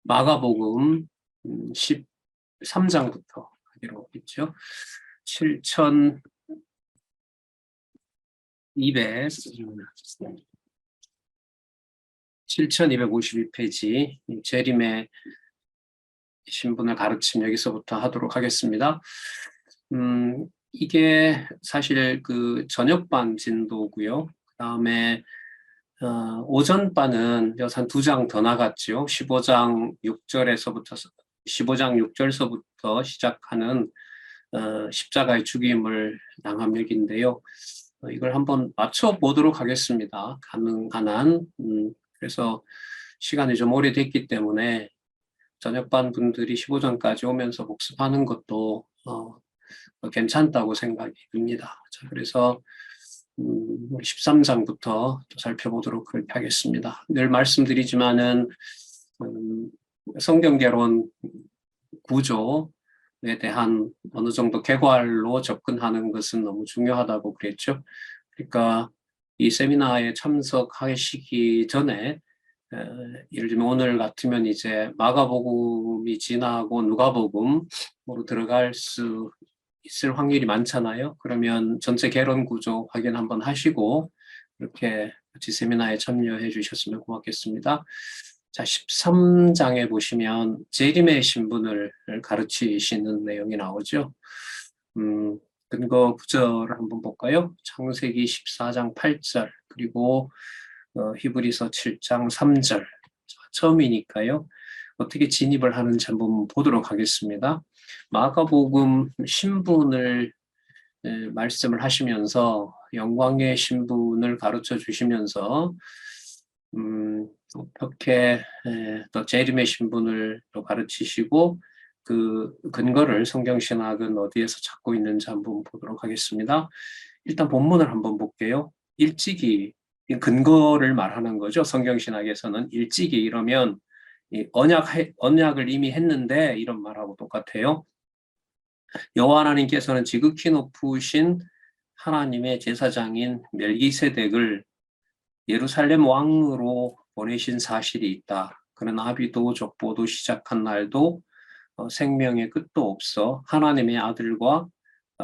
마가복음 13장부터 하기로 했죠. 7252페이지 재림의 신분을 가르침 여기서부터 하도록 하겠습니다. 이게 사실 그 저녁반 진도고요. 그 다음에 오전반은 한 2장 더 나갔죠. 15장 6절서부터 시작하는 십자가의 죽임을 당한 맥인데요. 이걸 한번 맞춰보도록 하겠습니다. 가능한 한. 그래서 시간이 좀 오래됐기 때문에 저녁반 분들이 15장까지 오면서 복습하는 것도 괜찮다고 생각이 듭니다. 자, 그래서 13장부터 살펴보도록 하겠습니다. 늘 말씀드리지만은 성경개론 구조에 대한 어느 정도 개괄로 접근하는 것은 너무 중요하다고 그랬죠. 그러니까 이 세미나에 참석하시기 전에 예를 들면 오늘 같으면 이제 마가복음이 지나고 누가복음으로 들어갈 수 있을 확률이 많잖아요. 그러면 전체 개론 구조 확인 한번 하시고 이렇게 같이 세미나에 참여해 주셨으면 고맙겠습니다. 자, 13장에 보시면 재림의 신분을 가르치시는 내용이 나오죠. 근거 구절을 한번 볼까요? 창세기 14장 8절 그리고 히브리서 7장 3절. 처음이니까요. 어떻게 진입을 하는지 한번 보도록 하겠습니다. 마가복음 신분을 말씀을 하시면서 영광의 신분을 가르쳐 주시면서 어떻게 또 재림의 신분을 또 가르치시고 그 근거를 성경신학은 어디에서 찾고 있는지 한번 보도록 하겠습니다. 일단 본문을 한번 볼게요. 일찍이 근거를 말하는 거죠. 성경신학에서는 일찍이 이러면 언약을 이미 했는데 이런 말하고 똑같아요. 여호와 하나님께서는 지극히 높으신 하나님의 제사장인 멜기세덱을 예루살렘 왕으로 보내신 사실이 있다. 그는 아비도 족보도 시작한 날도 생명의 끝도 없어 하나님의 아들과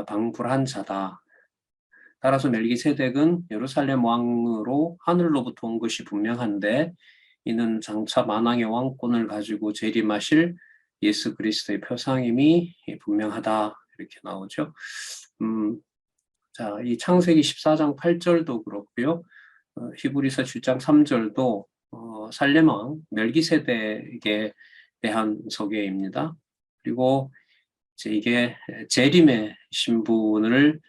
방불한 자다. 따라서 멜기세덱은 예루살렘 왕으로 하늘로부터 온 것이 분명한데 이는 장차 만왕의 왕권을 가지고 재림하실 예수 그리스도의 표상임이 분명하다. 이렇게 나오죠. 자, 이 창세기 14장 8절도 그렇고요. 히브리서 7장 3절도 살렘왕 멜기세덱에 대한 소개입니다. 그리고 이게 재림의 신분을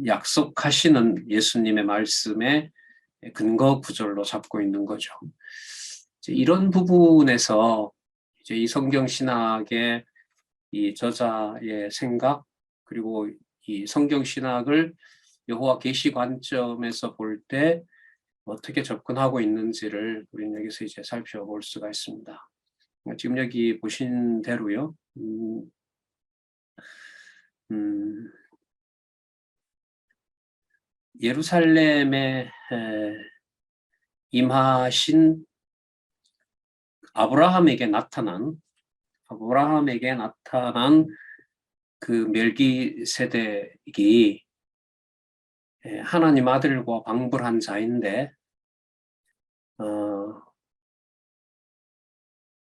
약속하시는 예수님의 말씀에 근거 구절로 잡고 있는 거죠. 이런 부분에서 이제 이 성경 신학의 이 저자의 생각 그리고 이 성경 신학을 여호와 계시 관점에서 볼 때 어떻게 접근하고 있는지를 우리는 여기서 이제 살펴볼 수가 있습니다. 지금 여기 보신 대로요. 예루살렘에 임하신 아브라함에게 나타난 그 멜기세덱이 하나님 아들과 방불한 자인데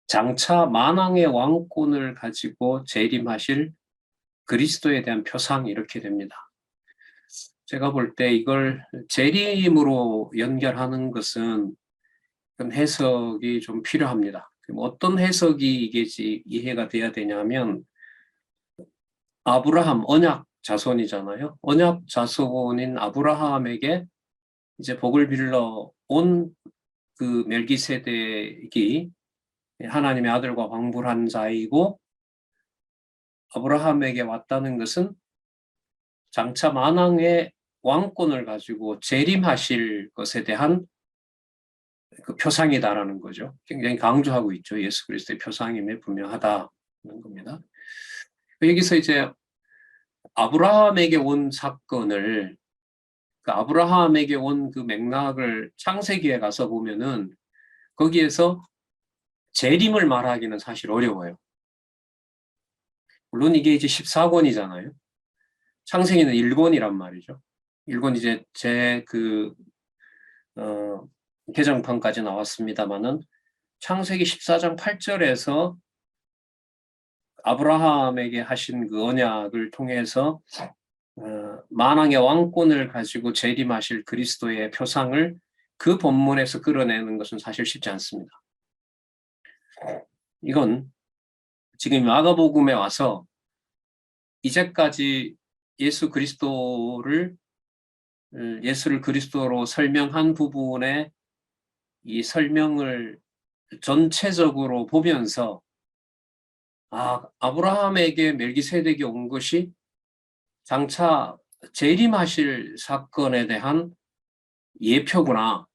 장차 만왕의 왕권을 가지고 재림하실 그리스도에 대한 표상 이렇게 됩니다. 제가 볼 때 이걸 재림으로 연결하는 것은 해석이 좀 필요합니다. 어떤 해석이 이게 이해가 돼야 되냐면 아브라함 언약 자손이잖아요. 언약 자손인 아브라함에게 이제 복을 빌러 온 그 멜기세덱이 하나님의 아들과 방불한 자이고 아브라함에게 왔다는 것은 장차 만왕의 왕권을 가지고 재림하실 것에 대한 그 표상이다라는 거죠. 굉장히 강조하고 있죠. 예수 그리스도의 표상임에 분명하다는 겁니다. 여기서 이제 아브라함에게 온 사건을 아브라함에게 온 그 맥락을 창세기에 가서 보면은 거기에서 재림을 말하기는 사실 어려워요. 물론 이게 이제 14권이잖아요. 창세기는 1권이란 말이죠. 1권 이제 개정판까지 나왔습니다만은 창세기 14장 8절에서 아브라함에게 하신 그 언약을 통해서 만왕의 왕권을 가지고 재림하실 그리스도의 표상을 그 본문에서 끌어내는 것은 사실 쉽지 않습니다. 이건 지금 마가복음에 와서 이제까지 예수를 그리스도로 설명한 부분에 이 설명을 전체적으로 보면서 아브라함에게 멜기세덱이 온 것이 장차 재림하실 사건에 대한 예표구나.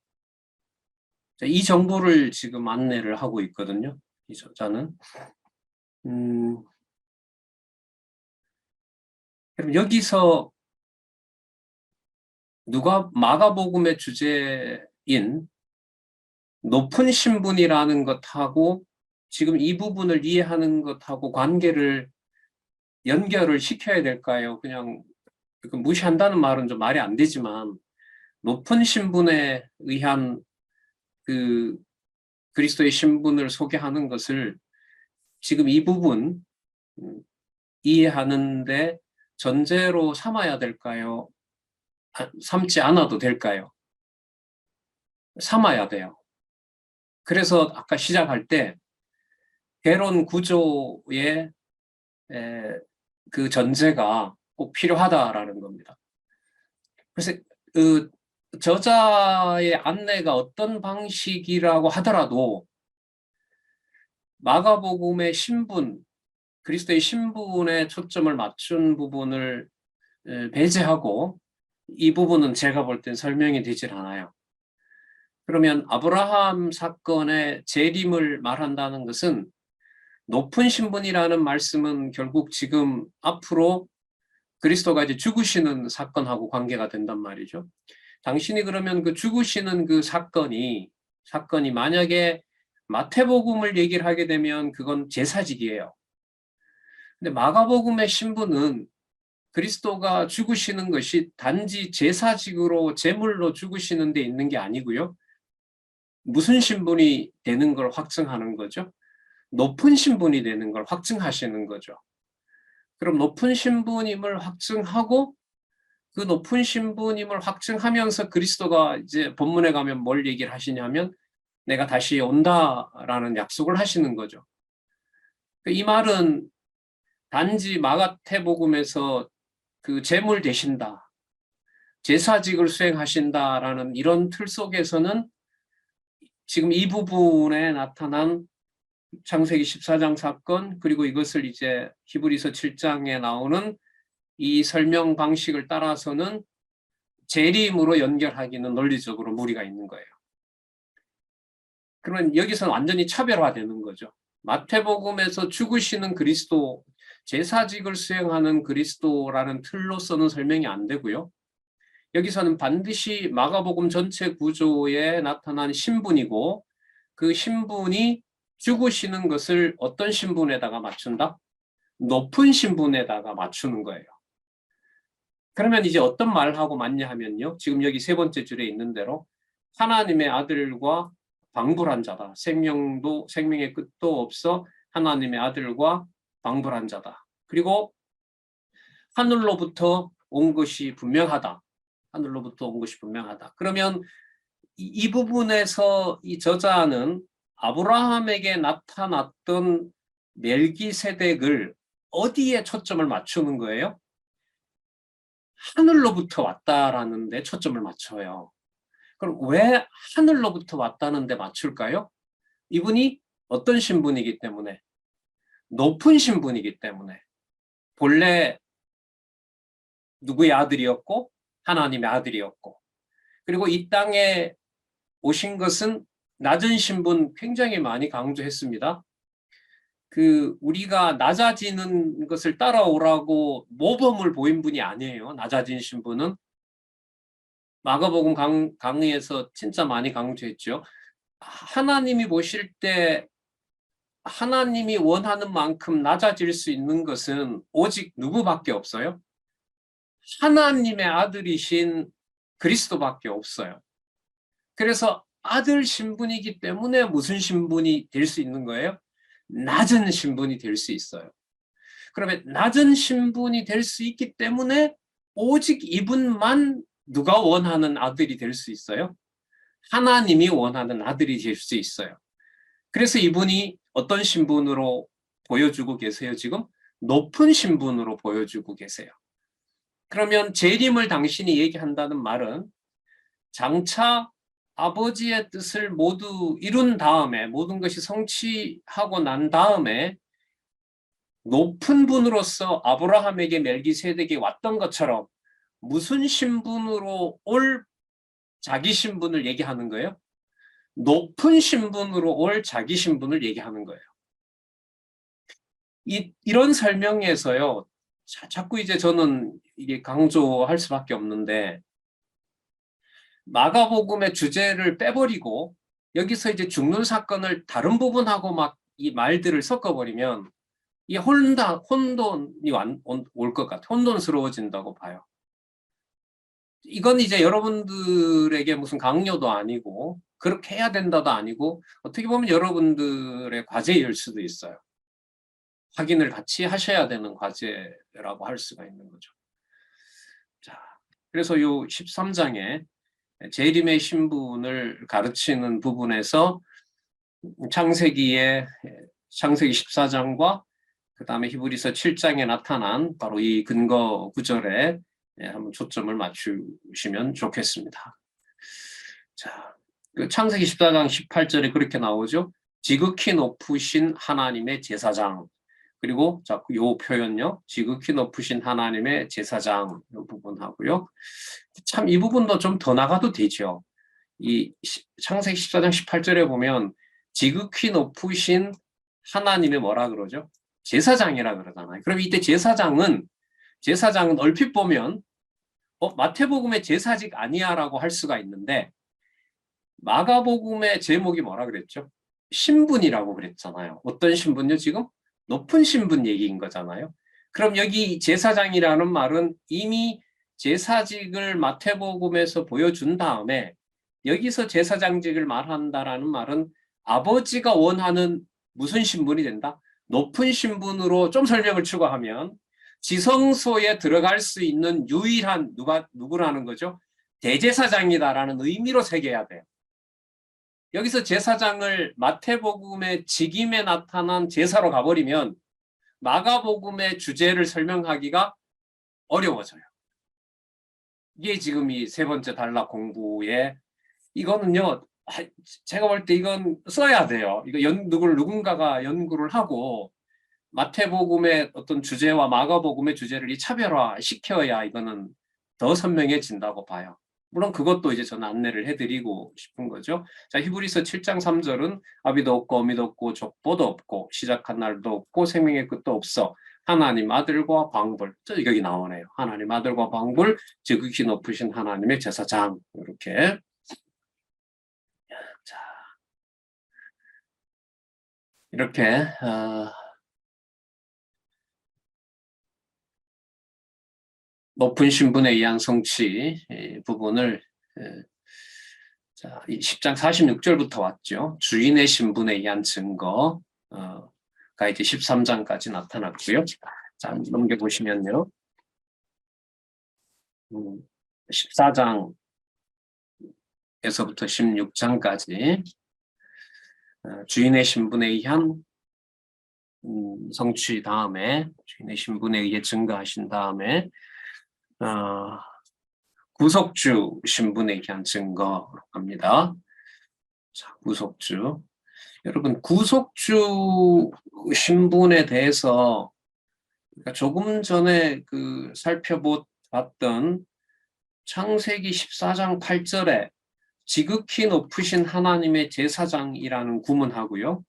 이 정보를 지금 안내를 하고 있거든요. 이 저자는. 그럼 여기서 마가복음의 주제인 높은 신분이라는 것하고 지금 이 부분을 이해하는 것하고 연결을 시켜야 될까요? 그냥 무시한다는 말은 좀 말이 안 되지만 높은 신분에 의한 그 그리스도의 신분을 소개하는 것을 지금 이 부분 이해하는데 전제로 삼아야 될까요? 삼지 않아도 될까요? 삼아야 돼요. 그래서 아까 시작할 때 개론 구조의 그 전제가 꼭 필요하다라는 겁니다. 그래서 그 저자의 안내가 어떤 방식이라고 하더라도 마가복음의 신분, 그리스도의 신분에 초점을 맞춘 부분을 배제하고 이 부분은 제가 볼 땐 설명이 되질 않아요. 그러면 아브라함 사건의 재림을 말한다는 것은 높은 신분이라는 말씀은 결국 지금 앞으로 그리스도가 이제 죽으시는 사건하고 관계가 된단 말이죠. 당신이 그러면 그 죽으시는 그 사건이 만약에 마태복음을 얘기를 하게 되면 그건 제사직이에요. 근데 마가복음의 신분은 그리스도가 죽으시는 것이 단지 제사직으로 제물로 죽으시는 데 있는 게 아니고요. 무슨 신분이 되는 걸 확증하는 거죠? 높은 신분이 되는 걸 확증하시는 거죠. 그럼 높은 신분임을 확증하고 그 높은 신분임을 확증하면서 그리스도가 이제 본문에 가면 뭘 얘기를 하시냐면 내가 다시 온다라는 약속을 하시는 거죠. 이 말은 단지 마가태복음에서 그 제물 되신다, 제사직을 수행하신다라는 이런 틀 속에서는 지금 이 부분에 나타난 창세기 14장 사건 그리고 이것을 이제 히브리서 7장에 나오는 이 설명 방식을 따라서는 재림으로 연결하기는 논리적으로 무리가 있는 거예요. 그러면 여기서는 완전히 차별화되는 거죠. 마태복음에서 죽으시는 그리스도, 제사직을 수행하는 그리스도라는 틀로서는 설명이 안 되고요. 여기서는 반드시 마가복음 전체 구조에 나타난 신분이고 그 신분이 죽으시는 것을 어떤 신분에다가 맞춘다? 높은 신분에다가 맞추는 거예요. 그러면 이제 어떤 말을 하고 맞냐 하면요. 지금 여기 세 번째 줄에 있는 대로 하나님의 아들과 방불한 자다. 생명의 끝도 없어 하나님의 아들과 방불한 자다. 그리고 하늘로부터 온 것이 분명하다. 하늘로부터 온 것이 분명하다. 그러면 이 부분에서 이 저자는 아브라함에게 나타났던 멜기세덱을 어디에 초점을 맞추는 거예요? 하늘로부터 왔다라는 데 초점을 맞춰요. 그럼 왜 하늘로부터 왔다는 데 맞출까요? 이분이 어떤 신분이기 때문에? 높은 신분이기 때문에. 본래 누구의 아들이었고 하나님의 아들이었고 그리고 이 땅에 오신 것은 낮은 신분 굉장히 많이 강조했습니다. 우리가 낮아지는 것을 따라오라고 모범을 보인 분이 아니에요. 낮아진 신분은. 마가복음 강의에서 진짜 많이 강조했죠. 하나님이 보실 때 하나님이 원하는 만큼 낮아질 수 있는 것은 오직 누구밖에 없어요? 하나님의 아들이신 그리스도밖에 없어요. 그래서 아들 신분이기 때문에 무슨 신분이 될 수 있는 거예요? 낮은 신분이 될 수 있어요. 그러면 낮은 신분이 될 수 있기 때문에 오직 이분만 누가 원하는 아들이 될 수 있어요? 하나님이 원하는 아들이 될 수 있어요. 그래서 이분이 어떤 신분으로 보여주고 계세요, 지금? 높은 신분으로 보여주고 계세요. 그러면 재림을 당신이 얘기한다는 말은 장차 아버지의 뜻을 모두 이룬 다음에, 모든 것이 성취하고 난 다음에 높은 분으로서 아브라함에게 멜기세덱이 왔던 것처럼 무슨 신분으로 올 자기 신분을 얘기하는 거예요? 높은 신분으로 올 자기 신분을 얘기하는 거예요. 이런 설명에서요, 자꾸 이제 저는 이게 강조할 수밖에 없는데, 마가복음의 주제를 빼버리고 여기서 이제 죽는 사건을 다른 부분하고 막 이 말들을 섞어버리면 이 혼돈이 올 것 같아요. 혼돈스러워진다고 봐요. 이건 이제 여러분들에게 무슨 강요도 아니고 그렇게 해야 된다도 아니고 어떻게 보면 여러분들의 과제일 수도 있어요. 확인을 같이 하셔야 되는 과제라고 할 수가 있는 거죠. 자, 그래서 요 13장에 재림의 신분을 가르치는 부분에서 창세기 14장과 그 다음에 히브리서 7장에 나타난 바로 이 근거 구절에 한번 초점을 맞추시면 좋겠습니다. 자, 그 창세기 14장 18절에 그렇게 나오죠. 지극히 높으신 하나님의 제사장. 그리고 자꾸 요 표현요. 지극히 높으신 하나님의 제사장 이 부분하고요. 참 이 부분도 좀 더 나가도 되죠. 이 창세기 14장 18절에 보면 지극히 높으신 하나님의 뭐라 그러죠? 제사장이라 그러잖아요. 그럼 이때 제사장은 얼핏 보면 마태복음의 제사직 아니야라고 할 수가 있는데 마가복음의 제목이 뭐라 그랬죠? 신분이라고 그랬잖아요. 어떤 신분요? 지금 높은 신분 얘기인 거잖아요. 그럼 여기 제사장이라는 말은 이미 제사직을 마태복음에서 보여준 다음에 여기서 제사장직을 말한다라는 말은 아버지가 원하는 무슨 신분이 된다? 높은 신분으로 좀 설명을 추가하면 지성소에 들어갈 수 있는 유일한 누구라는 거죠? 대제사장이다라는 의미로 새겨야 돼요. 여기서 제사장을 마태복음의 직임에 나타난 제사로 가버리면 마가복음의 주제를 설명하기가 어려워져요. 이게 지금 이 세 번째 단락 공부에 이거는요. 제가 볼 때 이건 써야 돼요. 이거 누군가가 연구를 하고 마태복음의 어떤 주제와 마가복음의 주제를 이 차별화시켜야 이거는 더 선명해진다고 봐요. 물론 그것도 이제 저는 안내를 해드리고 싶은 거죠. 자, 히브리서 7장 3절은 아비도 없고 어미도 없고 족보도 없고 시작한 날도 없고 생명의 끝도 없어. 하나님 아들과 방불. 여기 나오네요. 하나님 아들과 방불, 지극히 높으신 하나님의 제사장. 이렇게. 자, 이렇게 높은 신분에 의한 성취 부분을 자, 10장 46절부터 왔죠. 주인의 신분에 의한 증거가 이제 13장까지 나타났고요. 자, 넘겨보시면요. 14장에서부터 16장까지 주인의 신분에 의한 성취 다음에 주인의 신분에 의해 증거하신 다음에 구속주 신분에 의한 증거로 갑니다. 자, 구속주. 여러분, 구속주 신분에 대해서 조금 전에 살펴봤던 창세기 14장 8절에 지극히 높으신 하나님의 제사장이라는 구문하고요.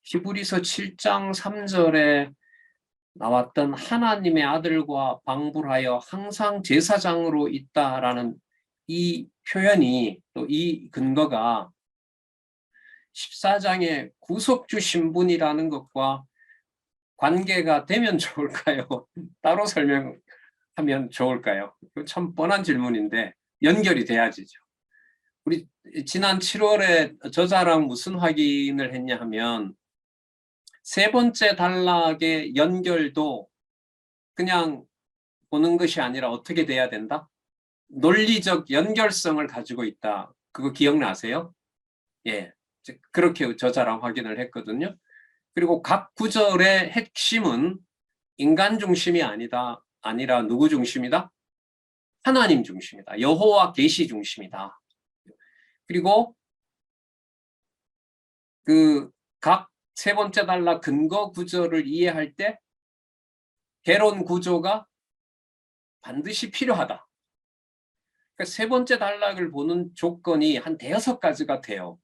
히브리서 7장 3절에 나왔던 하나님의 아들과 방불하여 항상 제사장으로 있다라는 이 표현이 또 이 근거가 14장의 구속주 신분이라는 것과 관계가 되면 좋을까요? 따로 설명하면 좋을까요? 참 뻔한 질문인데 연결이 돼야지죠. 우리 지난 7월에 저자랑 무슨 확인을 했냐 하면 세 번째 단락의 연결도 그냥 보는 것이 아니라 어떻게 돼야 된다? 논리적 연결성을 가지고 있다. 그거 기억나세요? 예, 그렇게 저자랑 확인을 했거든요. 그리고 각 구절의 핵심은 인간 중심이 아니라 누구 중심이다? 하나님 중심이다. 여호와 계시 중심이다. 그리고 그 각 세 번째 단락 근거 구절을 이해할 때 개론 구조가 반드시 필요하다. 그러니까 세 번째 단락을 보는 조건이 한 대여섯 가지가 돼요.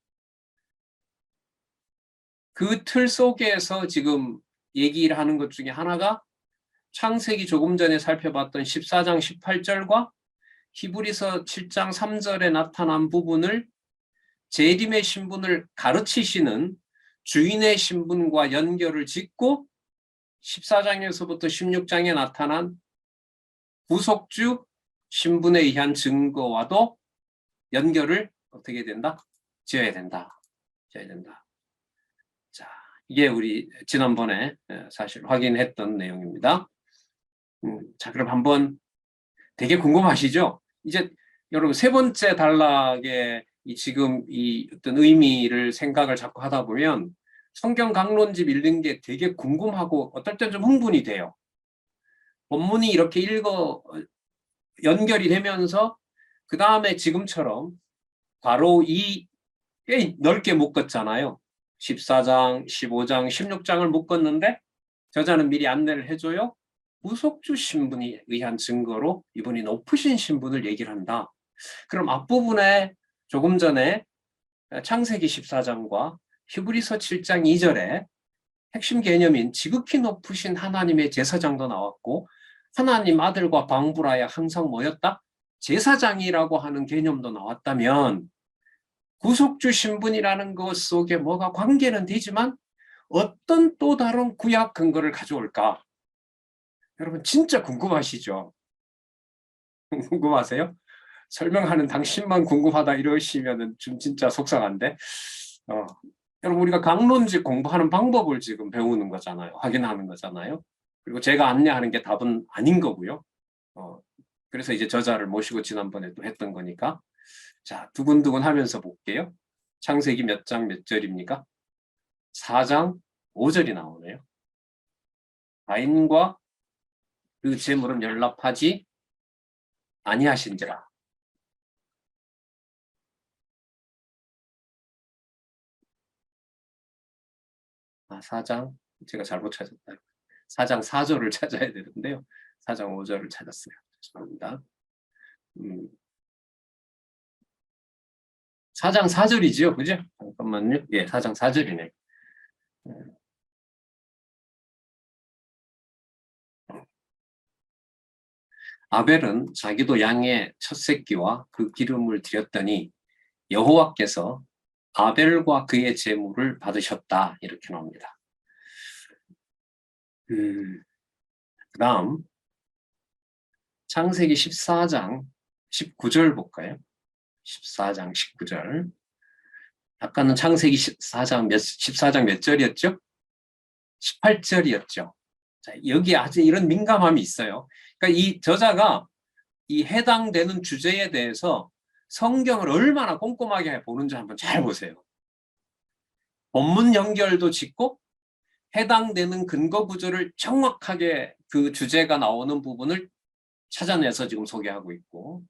그 틀 속에서 지금 얘기를 하는 것 중에 하나가 창세기 조금 전에 살펴봤던 14장 18절과 히브리서 7장 3절에 나타난 부분을 재림의 신분을 가르치시는 주인의 신분과 연결을 짓고 14장에서부터 16장에 나타난 구속주 신분에 의한 증거와도 연결을 어떻게 된다? 지어야 된다. 자, 이게 우리 지난번에 사실 확인했던 내용입니다. 자, 그럼 한번 되게 궁금하시죠? 이제 여러분 세 번째 단락의 지금 이 어떤 의미를 생각을 자꾸 하다 보면 성경 강론집 읽는 게 되게 궁금하고 어떨 땐 좀 흥분이 돼요. 본문이 이렇게 연결이 되면서 그 다음에 지금처럼 바로 꽤 넓게 묶었잖아요. 14장, 15장, 16장을 묶었는데 저자는 미리 안내를 해줘요. 구속주 신분에 의한 증거로 이분이 높으신 신분을 얘기를 한다. 그럼 앞부분에 조금 전에 창세기 14장과 히브리서 7장 2절에 핵심 개념인 지극히 높으신 하나님의 제사장도 나왔고 하나님 아들과 방불하여 항상 뭐였다? 제사장이라고 하는 개념도 나왔다면 구속주 신분이라는 것 속에 뭐가 관계는 되지만 어떤 또 다른 구약 근거를 가져올까? 여러분 진짜 궁금하시죠? 궁금하세요? 설명하는 당신만 궁금하다 이러시면 좀 진짜 속상한데 여러분 우리가 강론집 공부하는 방법을 지금 배우는 거잖아요. 확인하는 거잖아요. 그리고 제가 안내하는 게 답은 아닌 거고요. 그래서 이제 저자를 모시고 지난번에 또 했던 거니까 자 두근두근 하면서 볼게요. 창세기 몇 장 몇 절입니까? 4장 5절이 나오네요. 가인과 그 재물은 연락하지 아니하신지라. 4장 제가 잘못 찾았다. 4장 4절을 찾아야 되는데요. 4장 5절을 찾았어요. 죄송합니다. 4장 4절이죠. 그죠? 잠깐만요. 예, 4장 4절이네. 아벨은 자기도 양의 첫 새끼와 그 기름을 드렸더니 여호와께서 아벨과 그의 제물을 받으셨다. 이렇게 나옵니다. 그다음 창세기 14장 19절 볼까요? 14장 19절. 아까는 창세기 14장 몇 절이었죠? 18절이었죠. 자, 여기 아주 이런 민감함이 있어요. 그러니까 이 저자가 이 해당되는 주제에 대해서 성경을 얼마나 꼼꼼하게 보는지 한번 잘 보세요. 본문 연결도 짓고 해당되는 근거 구조를 정확하게 그 주제가 나오는 부분을 찾아내서 지금 소개하고 있고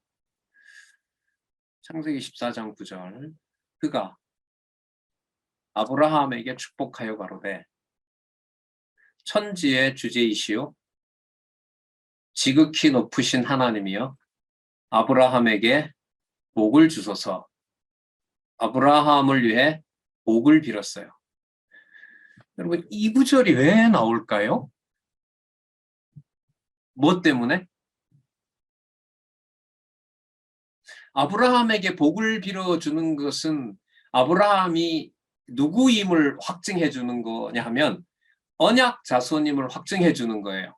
창세기 14장 9절 그가 아브라함에게 축복하여 가로되 천지의 주제이시오 지극히 높으신 하나님이여 아브라함에게 복을 주소서. 아브라함을 위해 복을 빌었어요. 여러분 이 구절이 왜 나올까요? 뭐 때문에? 아브라함에게 복을 빌어주는 것은 아브라함이 누구임을 확증해 주는 거냐 하면 언약 자손임을 확증해 주는 거예요.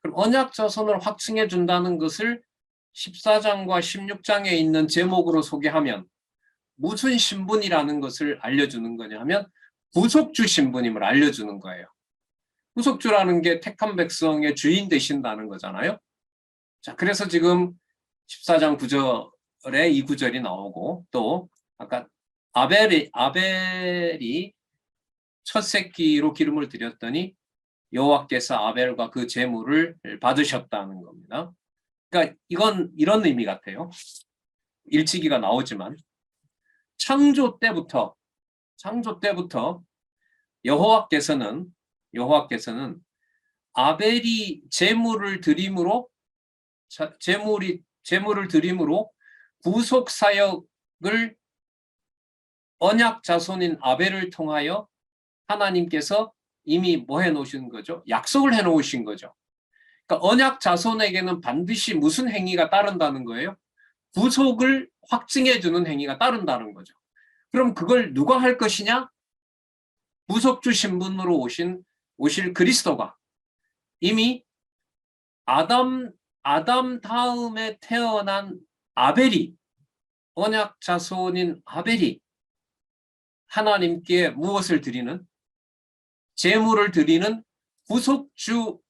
그럼 언약 자손을 확증해 준다는 것을 14장과 16장에 있는 제목으로 소개하면 무슨 신분이라는 것을 알려주는 거냐 하면 구속주 신분임을 알려주는 거예요. 구속주라는 게 택한 백성의 주인 되신다는 거잖아요. 자, 그래서 지금 14장 9절에 이 구절이 나오고 또 아까 아벨이 첫 새끼로 기름을 드렸더니 여호와께서 아벨과 그 제물을 받으셨다는 겁니다. 그러니까 이건 이런 의미 같아요. 일치기가 나오지만 창조 때부터 여호와께서는 아벨이 제물을 드림으로 구속 사역을 언약 자손인 아벨을 통하여 하나님께서 이미 뭐 해놓으신 거죠? 약속을 해놓으신 거죠. 그러니까 언약 자손에게는 반드시 무슨 행위가 따른다는 거예요? 구속을 확증해주는 행위가 따른다는 거죠. 그럼 그걸 누가 할 것이냐? 구속주 신분으로 오실 그리스도가 이미 아담 다음에 태어난 아벨이, 언약 자손인 아벨이 하나님께 무엇을 드리는? 제물을 드리는 구속주의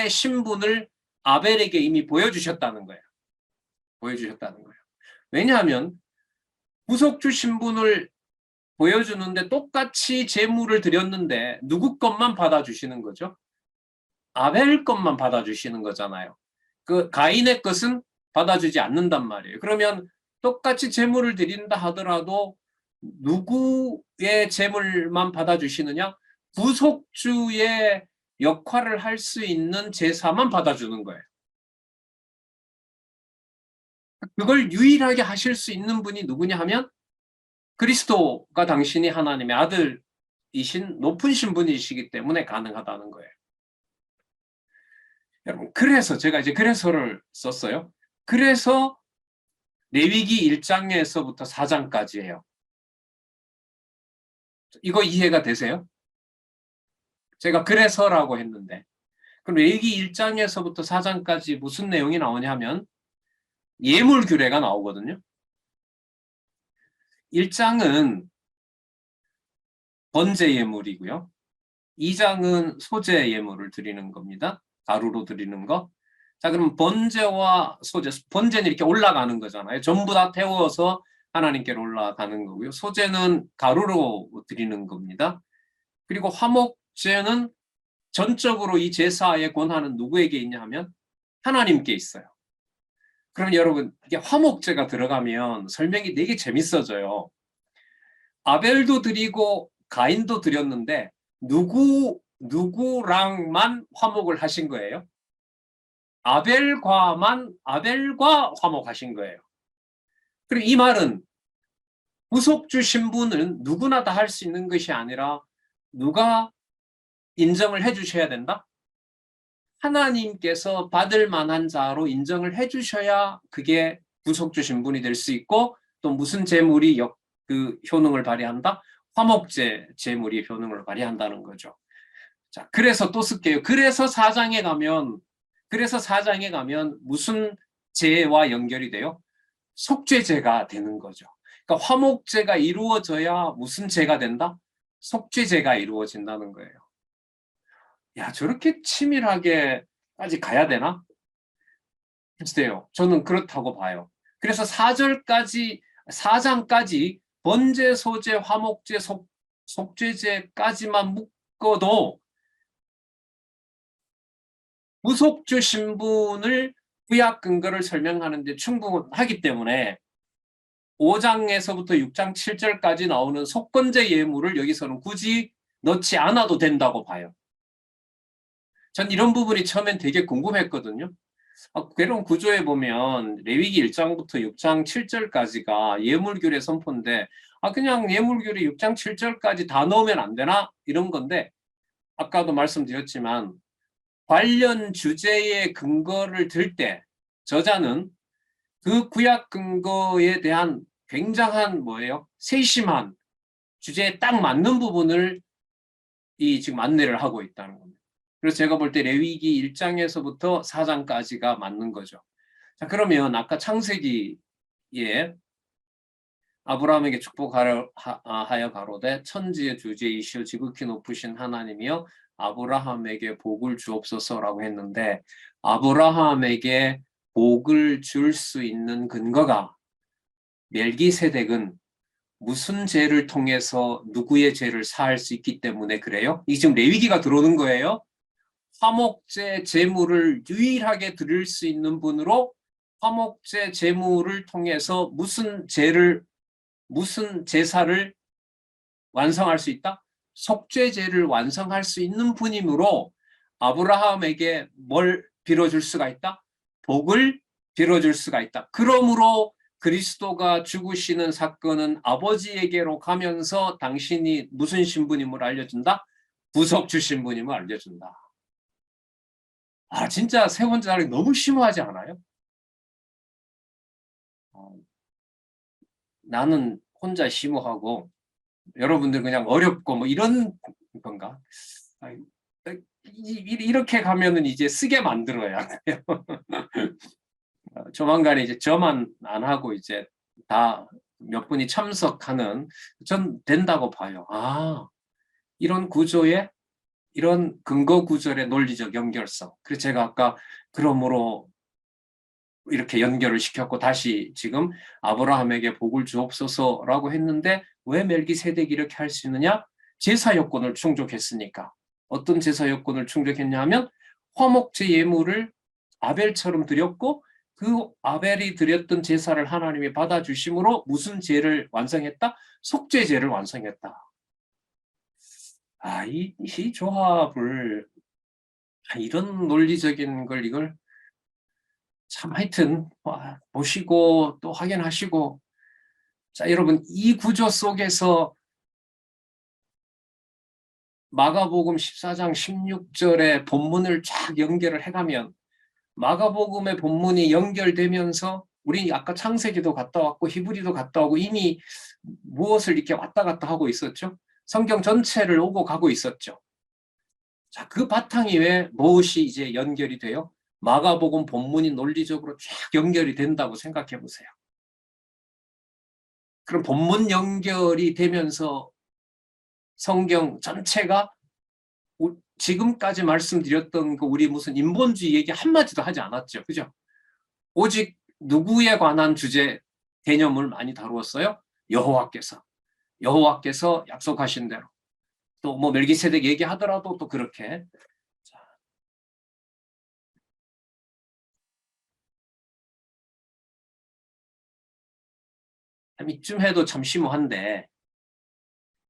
신분을 아벨에게 이미 보여주셨다는 거예요. 왜냐하면 구속주 신분을 보여주는데 똑같이 제물을 드렸는데 누구 것만 받아주시는 거죠? 아벨 것만 받아주시는 거잖아요. 그 가인의 것은 받아주지 않는단 말이에요. 그러면 똑같이 제물을 드린다 하더라도 누구의 제물만 받아주시느냐? 구속주의 역할을 할 수 있는 제사만 받아주는 거예요. 그걸 유일하게 하실 수 있는 분이 누구냐 하면 그리스도가 당신이 하나님의 아들이신 높은 신분이시기 때문에 가능하다는 거예요. 여러분, 그래서 제가 이제 그래서를 썼어요. 그래서 레위기 1장에서부터 4장까지예요. 이거 이해가 되세요? 제가 그래서라고 했는데 그럼 레위기 1장에서부터 4장까지 무슨 내용이 나오냐면 예물 규례가 나오거든요. 1장은 번제 예물이고요. 2장은 소제 예물을 드리는 겁니다. 가루로 드리는 거. 자, 그럼 번제와 소제, 번제는 이렇게 올라가는 거잖아요. 전부 다 태워서 하나님께로 올라가는 거고요. 소제는 가루로 드리는 겁니다. 그리고 화목제는 전적으로 이 제사의 권한은 누구에게 있냐 하면 하나님께 있어요. 그럼 여러분, 이게 화목제가 들어가면 설명이 되게 재밌어져요. 아벨도 드리고 가인도 드렸는데 누구랑만 화목을 하신 거예요? 아벨과 화목하신 거예요. 그리고 이 말은 구속주 신분은 누구나 다 할 수 있는 것이 아니라 누가 인정을 해주셔야 된다? 하나님께서 받을 만한 자로 인정을 해주셔야 그게 구속주 신분이 될 수 있고 또 무슨 제물이 그 효능을 발휘한다? 화목제 제물이 효능을 발휘한다는 거죠. 자, 그래서 또 쓸게요. 그래서 4장에 가면 무슨 제와 연결이 돼요? 속죄제가 되는 거죠. 그러니까 화목제가 이루어져야 무슨 제가 된다? 속죄제가 이루어진다는 거예요. 야, 저렇게 치밀하게까지 가야 되나? 글쎄요. 저는 그렇다고 봐요. 그래서 4장까지 번제, 소제, 화목제, 속죄제까지만 묶어도 구속주 신분을 구약 근거를 설명하는 데 충분하기 때문에 5장에서부터 6장 7절까지 나오는 속건제 예물을 여기서는 굳이 넣지 않아도 된다고 봐요. 전 이런 부분이 처음엔 되게 궁금했거든요. 괴로운 구조에 보면 레위기 1장부터 6장 7절까지가 예물규례 선포인데 그냥 예물규례 6장 7절까지 다 넣으면 안 되나? 이런 건데 아까도 말씀드렸지만 관련 주제의 근거를 들 때 저자는 그 구약 근거에 대한 굉장한 세심한 주제에 딱 맞는 부분을 지금 안내를 하고 있다는 겁니다. 그래서 제가 볼 때 레위기 1장에서부터 4장까지가 맞는 거죠. 자, 그러면 아까 창세기에 아브라함에게 축복하여 가로되 천지의 주제이시오 지극히 높으신 하나님이여 아브라함에게 복을 주옵소서라고 했는데, 아브라함에게 복을 줄 수 있는 근거가 멜기세덱은 무슨 죄를 통해서 누구의 죄를 사할 수 있기 때문에 그래요? 이게 지금 레위기가 들어오는 거예요. 화목제 제물을 유일하게 드릴 수 있는 분으로 화목제 제물을 통해서 무슨 제사를 완성할 수 있다? 속죄제를 완성할 수 있는 분이므로 아브라함에게 뭘 빌어줄 수가 있다? 복을 빌어줄 수가 있다. 그러므로 그리스도가 죽으시는 사건은 아버지에게로 가면서 당신이 무슨 신분임을 알려준다? 구속주 신분임을 알려준다. 아, 진짜 세 번째 달이 너무 심오하지 않아요? 나는 혼자 심오하고 여러분들 그냥 어렵고 뭐 이런 건가? 이렇게 가면은 이제 쓰게 만들어야 돼요. 조만간에 이제 저만 안 하고 이제 다 몇 분이 참석하는, 전 된다고 봐요. 아, 이런 구조의 이런 근거 구절의 논리적 연결성. 그래서 제가 아까 그러므로 이렇게 연결을 시켰고 다시 지금 아브라함에게 복을 주옵소서라고 했는데 왜 멜기세덱이 이렇게 할 수 있느냐? 제사 요건을 충족했으니까. 어떤 제사 요건을 충족했냐 하면 화목제 예물을 아벨처럼 드렸고 그 아벨이 드렸던 제사를 하나님이 받아주심으로 무슨 제를 완성했다? 속죄제를 완성했다. 아, 이 조합을, 이런 논리적인 걸 이걸 참 하여튼 보시고 또 확인하시고. 자, 여러분, 이 구조 속에서 마가복음 14장 16절의 본문을 쫙 연결을 해가면 마가복음의 본문이 연결되면서 우리 아까 창세기도 갔다 왔고 히브리도 갔다 오고 이미 무엇을 이렇게 왔다 갔다 하고 있었죠? 성경 전체를 오고 가고 있었죠. 자, 그 바탕이 왜 무엇이 이제 연결이 돼요? 마가복음 본문이 논리적으로 쫙 연결이 된다고 생각해 보세요. 그럼 본문 연결이 되면서 성경 전체가 지금까지 말씀드렸던 그 우리 무슨 인본주의 얘기 한마디도 하지 않았죠. 그죠? 오직 누구에 관한 주제 개념을 많이 다루었어요? 여호와께서 약속하신 대로. 또 뭐 멜기세덱 얘기하더라도 또 그렇게. 이쯤 해도 참 심오한데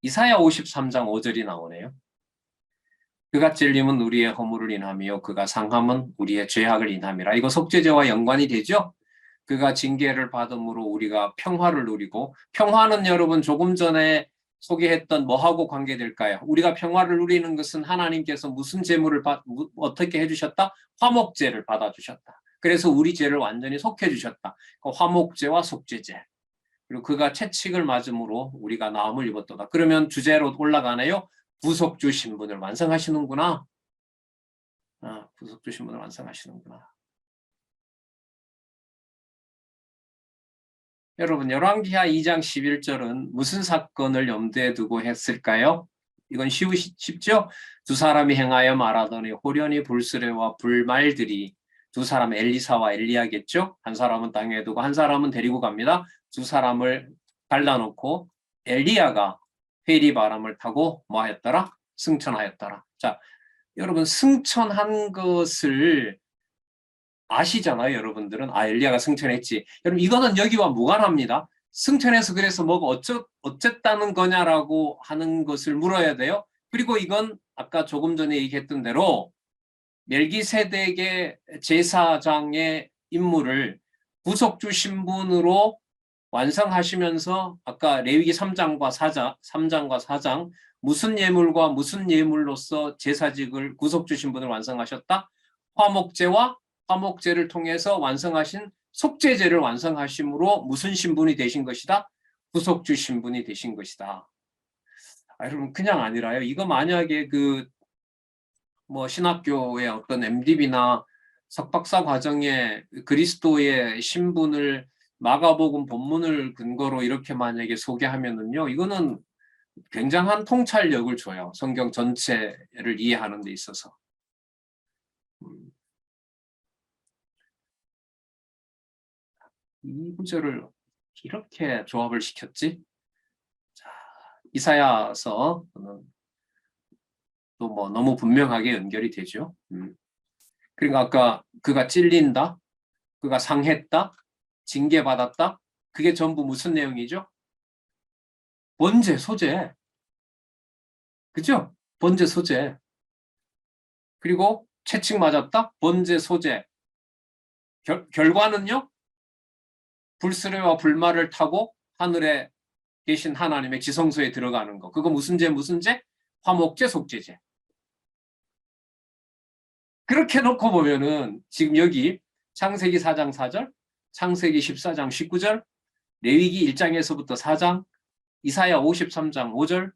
이사야 53장 5절이 나오네요. 그가 찔림은 우리의 허물을 인하며 그가 상함은 우리의 죄악을 인함이라. 이거 속죄제와 연관이 되죠? 그가 징계를 받음으로 우리가 평화를 누리고, 평화는 여러분 조금 전에 소개했던 뭐하고 관계될까요? 우리가 평화를 누리는 것은 하나님께서 무슨 제물을 어떻게 해주셨다? 화목제를 받아주셨다. 그래서 우리 죄를 완전히 속해주셨다. 화목제와 속죄제. 그리고 그가 채찍을 맞음으로 우리가 나음을 입었도다. 그러면 주제로 올라가네요. 구속주 신분을 완성하시는구나. 구속주 신분을 완성하시는구나. 여러분, 열왕기하 2장 11절은 무슨 사건을 염두에 두고 했을까요? 이건 쉽죠? 두 사람이 행하여 말하더니 호련히 불수레와 불말들이, 두 사람 엘리사와 엘리야겠죠? 한 사람은 땅에 두고 한 사람은 데리고 갑니다. 두 사람을 갈라놓고 엘리야가 회리 바람을 타고 뭐 하였더라? 승천하였더라. 자, 여러분, 승천한 것을 아시잖아요, 여러분들은. 엘리야가 승천했지. 여러분, 이거는 여기와 무관합니다. 승천해서 그래서 뭐가 어쨌다는 거냐라고 하는 것을 물어야 돼요. 그리고 이건 아까 조금 전에 얘기했던 대로 멜기세덱의 제사장의 임무를 구속주 신분으로 완성하시면서 아까 레위기 3장과 4장 무슨 예물과 무슨 예물로서 제사직을 구속주 신분을 완성하셨다? 화목제를 통해서 완성하신 속죄제를 완성하심으로 무슨 신분이 되신 것이다? 구속주 신분이 되신 것이다. 여러분 그냥 아니라요. 이거 만약에 그 뭐 신학교의 어떤 MDB나 석박사 과정에 그리스도의 신분을 마가복음 본문을 근거로 이렇게 만약에 소개하면은요, 이거는 굉장한 통찰력을 줘요. 성경 전체를 이해하는 데 있어서. 이 구절을 이렇게 조합을 시켰지? 자, 이사야서 또 뭐 너무 분명하게 연결이 되죠. 그러니까 아까 그가 찔린다, 그가 상했다, 징계받았다. 그게 전부 무슨 내용이죠? 번제, 소제. 그죠? 번제, 소제. 그리고 채찍 맞았다, 번제, 소제. 결과는요? 불수레와 불말을 타고 하늘에 계신 하나님의 지성소에 들어가는 거. 그거 무슨 제, 무슨 제? 화목제, 속죄제. 그렇게 놓고 보면은 지금 여기 창세기 4장 4절, 창세기 14장 19절, 레위기 1장에서부터 4장, 이사야 53장 5절,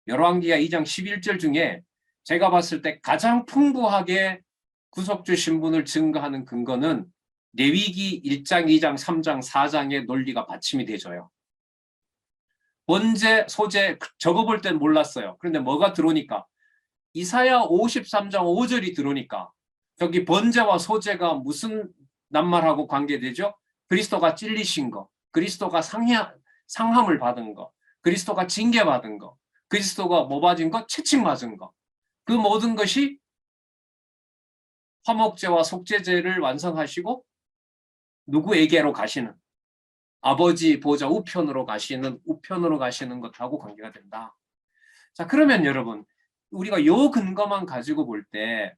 열왕기하 2장 11절 중에 제가 봤을 때 가장 풍부하게 구속주 신분을 증거하는 근거는 레위기 1장, 2장, 3장, 4장의 논리가 받침이 되져요. 번제, 소제 적어볼 땐 몰랐어요. 그런데 뭐가 들어오니까 이사야 53장 5절이 들어오니까 저기 번제와 소제가 무슨 낱말하고 관계되죠? 그리스도가 찔리신 거, 그리스도가 상함을 받은 거, 그리스도가 징계받은 거, 그리스도가 뭐 맞은 거? 채찍 맞은 거. 그 모든 것이 화목제와 속죄제를 완성하시고 누구에게로 가시는? 아버지 보좌 우편으로 가시는 것하고 관계가 된다. 자, 그러면 여러분 우리가 요 근거만 가지고 볼 때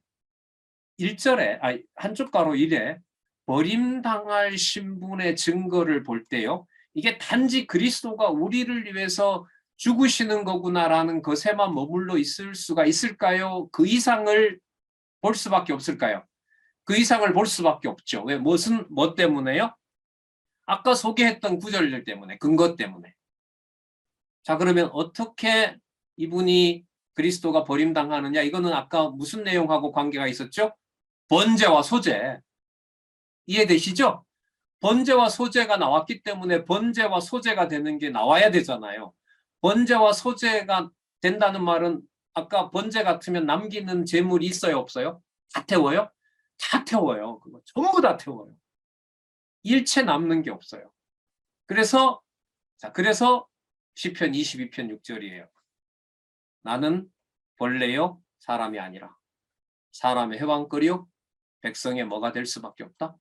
1절에 한쪽 가로 1에 버림당할 신분의 증거를 볼 때요. 이게 단지 그리스도가 우리를 위해서 죽으시는 거구나라는 것에만 머물러 있을 수가 있을까요? 그 이상을 볼 수밖에 없을까요? 그 이상을 볼 수밖에 없죠. 왜? 뭐 때문에요? 아까 소개했던 구절들 때문에, 근거 때문에. 자, 그러면 어떻게 이분이 그리스도가 버림당하느냐? 이거는 아까 무슨 내용하고 관계가 있었죠? 번제와 소제. 이해되시죠? 번제와 소제가 나왔기 때문에 번제와 소제가 되는 게 나와야 되잖아요. 번제와 소제가 된다는 말은 아까 번제 같으면 남기는 재물이 있어요, 없어요? 다 태워요? 다 태워요. 그거 전부 다 태워요. 일체 남는 게 없어요. 그래서 시편 22편 6절이에요. 나는 벌레요 사람이 아니라 사람의 해방거리요 백성의 뭐가 될 수밖에 없다?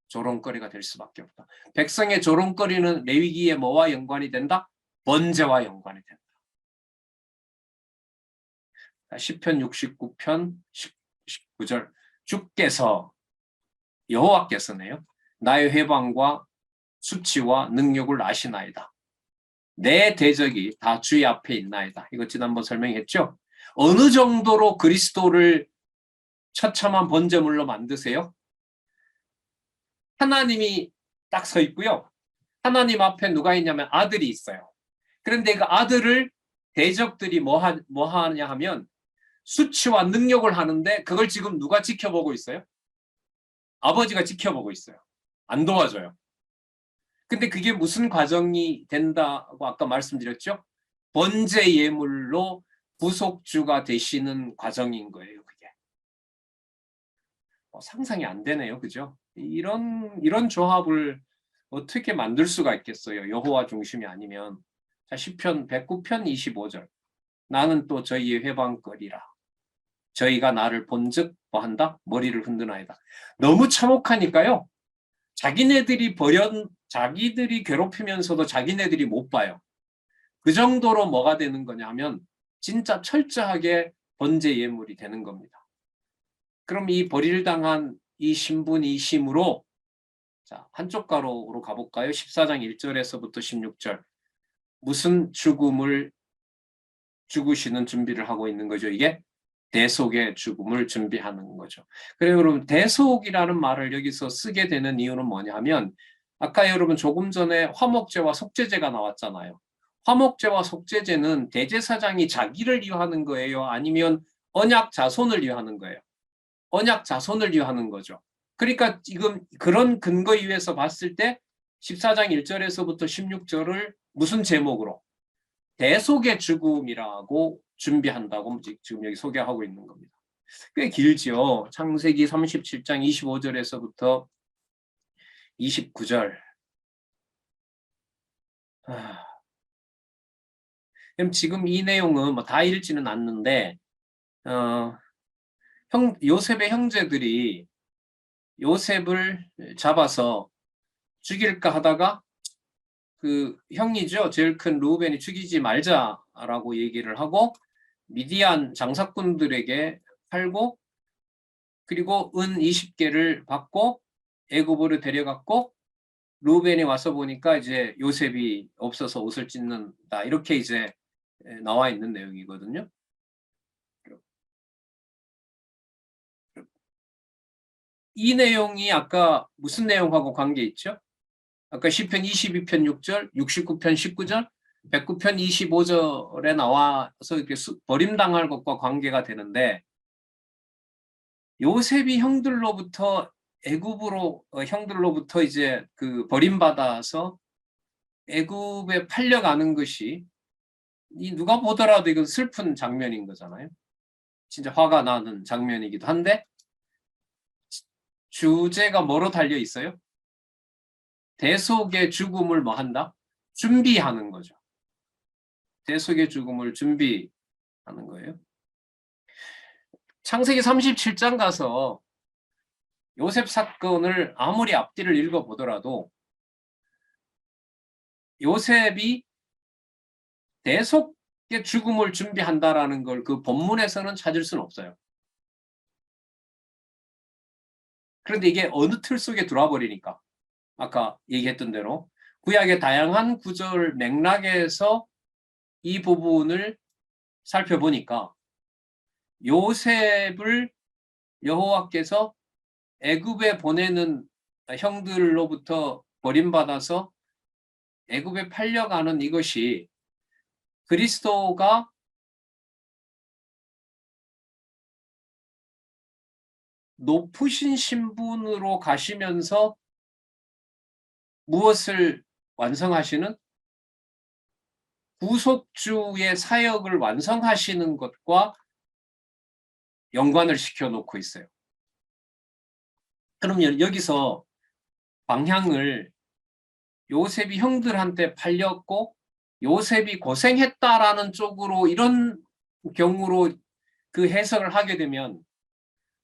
조롱거리가 될 수밖에 없다. 백성의 조롱거리는 레위기에 뭐와 연관이 된다? 번제와 연관이 된다. 시편 69편 19절 주께서 여호와께서네요. 나의 회방과 수치와 능력을 아시나이다. 내 대적이 다 주의 앞에 있나이다. 이거 지난번 설명했죠? 어느 정도로 그리스도를 처참한 번제물로 만드세요? 하나님이 딱 서 있고요. 하나님 앞에 누가 있냐면 아들이 있어요. 그런데 그 아들을 대적들이 뭐 하냐 하면 수치와 능력을 하는데 그걸 지금 누가 지켜보고 있어요? 아버지가 지켜보고 있어요. 안 도와줘요. 근데 그게 무슨 과정이 된다고 아까 말씀드렸죠? 번제 예물로 구속주가 되시는 과정인 거예요, 그게. 상상이 안 되네요, 그죠? 이런 조합을 어떻게 만들 수가 있겠어요? 여호와 중심이 아니면. 자, 시편 109편 25절. 나는 또 저희의 회방거리라. 저희가 나를 본즉 뭐한다? 머리를 흔드나이다. 너무 참혹하니까요. 자기네들이 괴롭히면서도 자기네들이 못 봐요. 그 정도로 뭐가 되는 거냐 하면 진짜 철저하게 번제 예물이 되는 겁니다. 그럼 이 버릴당한 이 신분이 심으로 자, 한쪽 가로로 가볼까요? 14장 1절에서부터 16절. 무슨 죽음을 죽으시는 준비를 하고 있는 거죠? 이게 대속의 죽음을 준비하는 거죠. 그래서 여러분 대속이라는 말을 여기서 쓰게 되는 이유는 뭐냐면 아까 여러분 조금 전에 화목제와 속죄제가 나왔잖아요. 화목제와 속죄제는 대제사장이 자기를 위하는 거예요? 아니면 언약 자손을 위하는 거예요? 언약 자손을 위하는 거죠. 그러니까 지금 그런 근거에 의해서 봤을 때 14장 1절에서부터 16절을 무슨 제목으로? 대속의 죽음이라고 준비한다고 지금 여기 소개하고 있는 겁니다. 꽤 길지요. 창세기 37장 25절에서부터 29절. 그럼 지금 이 내용은 뭐 다 읽지는 않는데 요셉의 형제들이 요셉을 잡아서 죽일까 하다가 그 형이죠. 제일 큰 루벤이 죽이지 말자라고 얘기를 하고 미디안 장사꾼들에게 팔고 그리고 은 20개를 받고 애굽으로 데려갔고 루벤이 와서 보니까 이제 요셉이 없어서 옷을 찢는다. 이렇게 이제 나와 있는 내용이거든요. 이 내용이 아까 무슨 내용하고 관계 있죠? 아까 시편 22편 6절, 69편 19절, 109편 25절에 나와서 이렇게 버림당할 것과 관계가 되는데 요셉이 형들로부터 애굽으로 형들로부터 이제 그 버림받아서 애굽에 팔려가는 것이 누가 보더라도 이건 슬픈 장면인 거잖아요. 진짜 화가 나는 장면이기도 한데 주제가 뭐로 달려 있어요? 대속의 죽음을 뭐 한다? 준비하는 거죠. 대속의 죽음을 준비하는 거예요. 창세기 37장 가서 요셉 사건을 아무리 앞뒤를 읽어보더라도 요셉이 대속의 죽음을 준비한다라는 걸 그 본문에서는 찾을 수는 없어요. 그런데 이게 어느 틀 속에 들어와 버리니까 아까 얘기했던 대로 구약의 다양한 구절 맥락에서 이 부분을 살펴보니까 요셉을 여호와께서 애굽에 보내는 형들로부터 버림받아서 애굽에 팔려가는 이것이 그리스도가 높으신 신분으로 가시면서 무엇을 완성하시는? 구속주의 사역을 완성하시는 것과 연관을 시켜놓고 있어요. 그럼 여기서 방향을 요셉이 형들한테 팔렸고 요셉이 고생했다라는 쪽으로 이런 경우로 그 해석을 하게 되면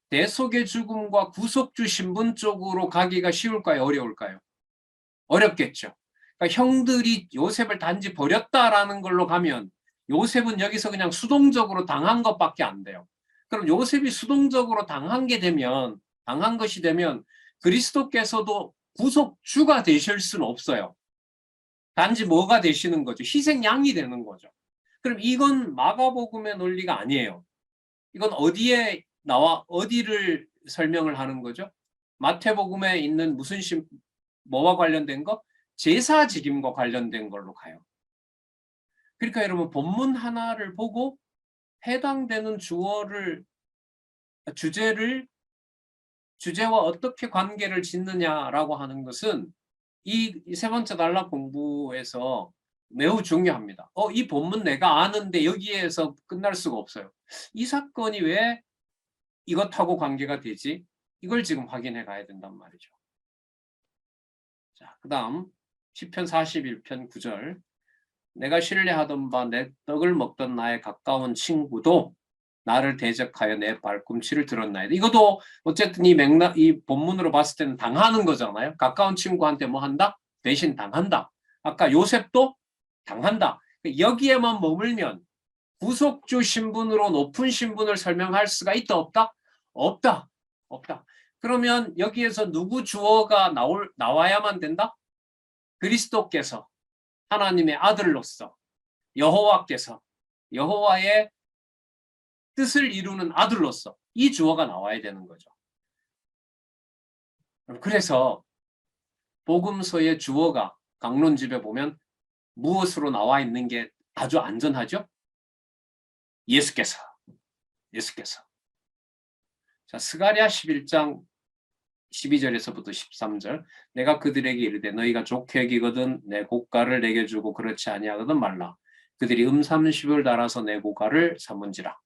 대속의 죽음과 구속주 신분 쪽으로 가기가 쉬울까요? 어려울까요? 어렵겠죠. 그러니까 형들이 요셉을 단지 버렸다라는 걸로 가면 요셉은 여기서 그냥 수동적으로 당한 것밖에 안 돼요. 그럼 요셉이 수동적으로 당한 것이 되면 그리스도께서도 구속주가 되실 수는 없어요. 단지 뭐가 되시는 거죠? 희생양이 되는 거죠. 그럼 이건 마가복음의 논리가 아니에요. 이건 어디를 설명을 하는 거죠? 마태복음에 있는 무슨 뭐와 관련된 거? 제사직임과 관련된 걸로 가요. 그러니까 여러분 본문 하나를 보고 해당되는 주제와 어떻게 관계를 짓느냐라고 하는 것은 이 세 번째 단락 공부에서 매우 중요합니다. 이 본문 내가 아는데 여기에서 끝날 수가 없어요. 이 사건이 왜 이것하고 관계가 되지? 이걸 지금 확인해 가야 된단 말이죠. 자, 그 다음 시편 41편 9절 내가 신뢰하던 바 내 떡을 먹던 나의 가까운 친구도 나를 대적하여 내 발꿈치를 들었나이다. 이것도 어쨌든 이 본문으로 봤을 때는 당하는 거잖아요. 가까운 친구한테 뭐 한다? 대신 당한다. 아까 요셉도 당한다. 여기에만 머물면 구속주 신분으로 높은 신분을 설명할 수가 있다 없다? 없다. 그러면 여기에서 누구 주어가 나와야만 된다? 그리스도께서 하나님의 아들로서 여호와께서 여호와의 뜻을 이루는 아들로서 이 주어가 나와야 되는 거죠. 그래서 복음서의 주어가 강론집에 보면 무엇으로 나와 있는 게 아주 안전하죠? 예수께서. 자, 스가랴 11장 12절에서부터 13절. 내가 그들에게 이르되 너희가 좋게 여기거든 내 고가를 내게 주고 그렇지 아니하거든 말라. 그들이 30을 달아서 내 고가를 삼은지라.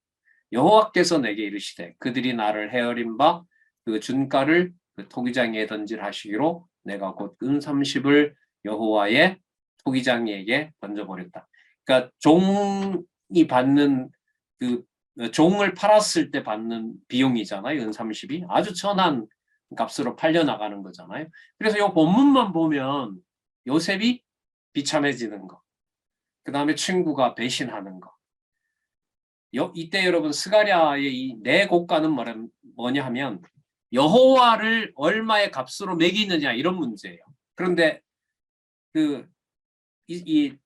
여호와께서 내게 이르시되 그들이 나를 헤아린 바 그 준가를 그 토기장이에 던질 하시기로 내가 곧 30을 여호와의 토기장이에게 던져버렸다. 그러니까 종이 받는 그 종을 팔았을 때 받는 비용이잖아요. 은 30이 아주 천한 값으로 팔려나가는 거잖아요. 그래서 이 본문만 보면 요셉이 비참해지는 거, 그 다음에 친구가 배신하는 거. 이때 여러분 스가랴의 이 내 고가는 뭐냐 하면 여호와를 얼마의 값으로 매기느냐 이런 문제예요. 그런데 이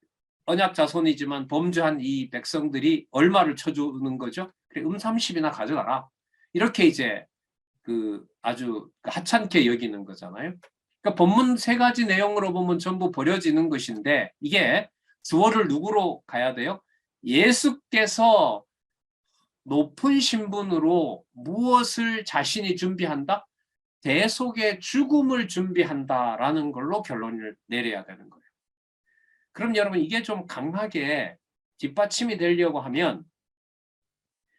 언약 자손이지만 범죄한 이 백성들이 얼마를 쳐주는 거죠? 그래, 30이나 가져가라. 이렇게 이제 아주 하찮게 여기는 거잖아요. 그러니까 본문 세 가지 내용으로 보면 전부 버려지는 것인데 이게 주어를 누구로 가야 돼요? 예수께서 높은 신분으로 무엇을 자신이 준비한다? 대속의 죽음을 준비한다라는 걸로 결론을 내려야 되는 거예요. 그럼 여러분 이게 좀 강하게 뒷받침이 되려고 하면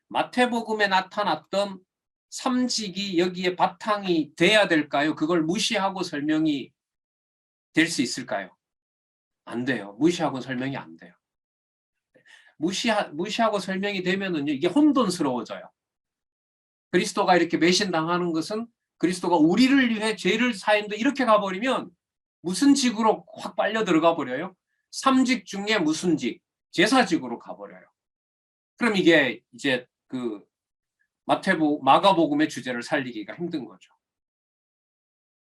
마태복음에 나타났던 삼직이 여기에 바탕이 돼야 될까요? 그걸 무시하고 설명이 될 수 있을까요? 안 돼요. 무시하고 설명이 안 돼요. 무시하고 설명이 되면은요, 이게 혼돈스러워져요. 그리스도가 이렇게 매신당하는 것은 그리스도가 우리를 위해 죄를 사인도 이렇게 가버리면 무슨 직으로 확 빨려 들어가 버려요? 삼직 중에 무슨 직? 제사직으로 가버려요. 그럼 이게 이제 마가복음의 주제를 살리기가 힘든 거죠.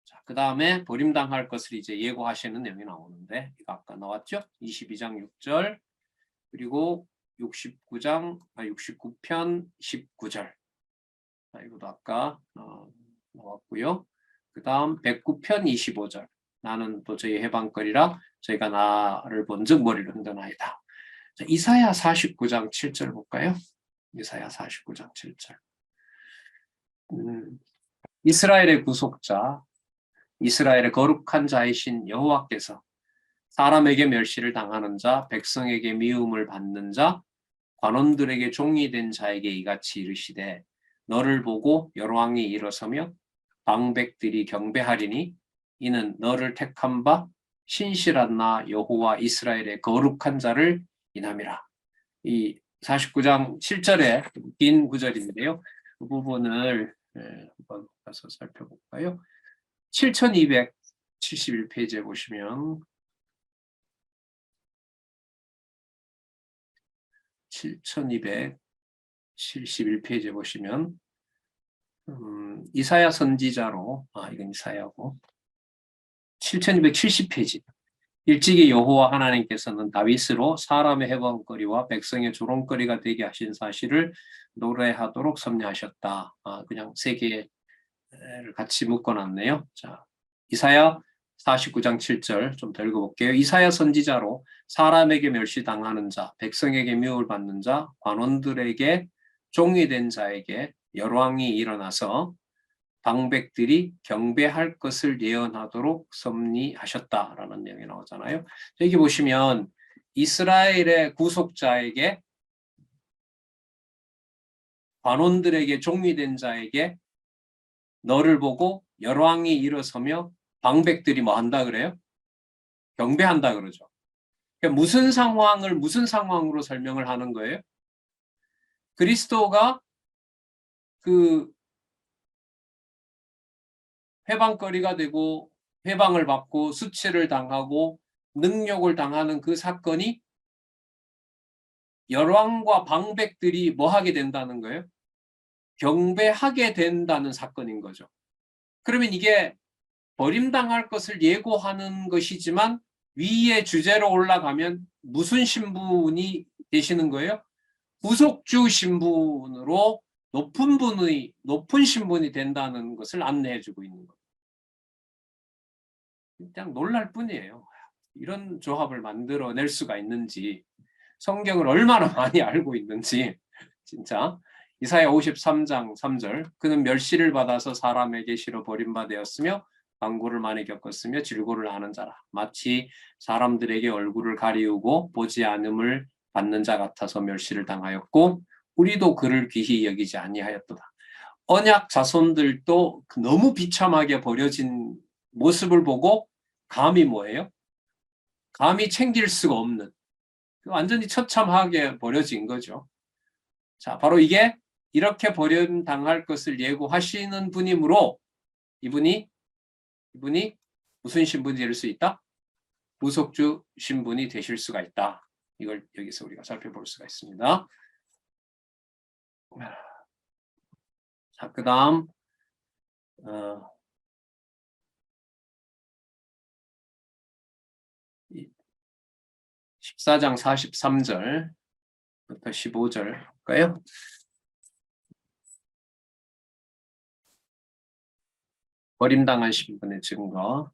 자, 그 다음에 버림당할 것을 이제 예고하시는 내용이 나오는데, 이거 아까 나왔죠? 22장 6절, 그리고 69편 19절. 자, 이것도 아까 나왔고요. 그 다음 109편 25절. 나는 도저히 해방거리라 저희가 나를 본즉 머리를 흔드나이다. 자, 이사야 49장 7절 볼까요? 이사야 49장 7절. 이스라엘의 구속자, 이스라엘의 거룩한 자이신 여호와께서 사람에게 멸시를 당하는 자, 백성에게 미움을 받는 자, 관원들에게 종이 된 자에게 이같이 이르시되 너를 보고 열왕이 일어서며 방백들이 경배하리니 이는 너를 택한 바 신실한 나 여호와 이스라엘의 거룩한 자를 인함이라. 이 49장 7절의 긴 구절인데요. 그 부분을 한번 가서 살펴볼까요? 7271페이지에 보시면 7271페이지에 보시면 이사야 선지자로 이건 이사야고 7270페이지 일찍이 여호와 하나님께서는 다윗으로 사람의 해방거리와 백성의 조롱거리가 되게 하신 사실을 노래하도록 섭리하셨다. 그냥 세 개를 같이 묶어놨네요. 자, 이사야 49장 7절 좀 더 읽어볼게요. 이사야 선지자로 사람에게 멸시당하는 자, 백성에게 미움을 받는 자, 관원들에게 종이 된 자에게 열왕이 일어나서 방백들이 경배할 것을 예언하도록 섭리하셨다라는 내용이 나오잖아요. 여기 보시면 이스라엘의 구속자에게 관원들에게 종이 된 자에게 너를 보고 열왕이 일어서며 방백들이 뭐 한다 그래요? 경배한다 그러죠. 그러니까 무슨 상황을 무슨 상황으로 설명을 하는 거예요? 그리스도가 해방거리가 되고 해방을 받고 수치를 당하고 능욕을 당하는 그 사건이 열왕과 방백들이 뭐 하게 된다는 거예요? 경배하게 된다는 사건인 거죠. 그러면 이게 버림당할 것을 예고하는 것이지만 위에 주제로 올라가면 무슨 신분이 되시는 거예요? 구속주 신분으로 높은 신분이 된다는 것을 안내해주고 있는 거예요. 그냥 놀랄 뿐이에요. 이런 조합을 만들어낼 수가 있는지, 성경을 얼마나 많이 알고 있는지. 진짜 이사야 53장 3절, 그는 멸시를 받아서 사람에게 실어 버림바 되었으며 강구를 많이 겪었으며 질고를 하는 자라. 마치 사람들에게 얼굴을 가리우고 보지 않음을 받는 자 같아서 멸시를 당하였고 우리도 그를 귀히 여기지 아니하였도다. 언약 자손들도 너무 비참하게 버려진 모습을 보고 감히 뭐예요? 감히 챙길 수가 없는, 완전히 처참하게 버려진 거죠. 자, 바로 이게 이렇게 버림당할 것을 예고하시는 분이므로 이분이 무슨 신분이 될 수 있다? 구속주 신분이 되실 수가 있다. 이걸 여기서 우리가 살펴볼 수가 있습니다. 자, 그 다음 14장 43절부터 15절 할까요? 버림당한 신분의 증거.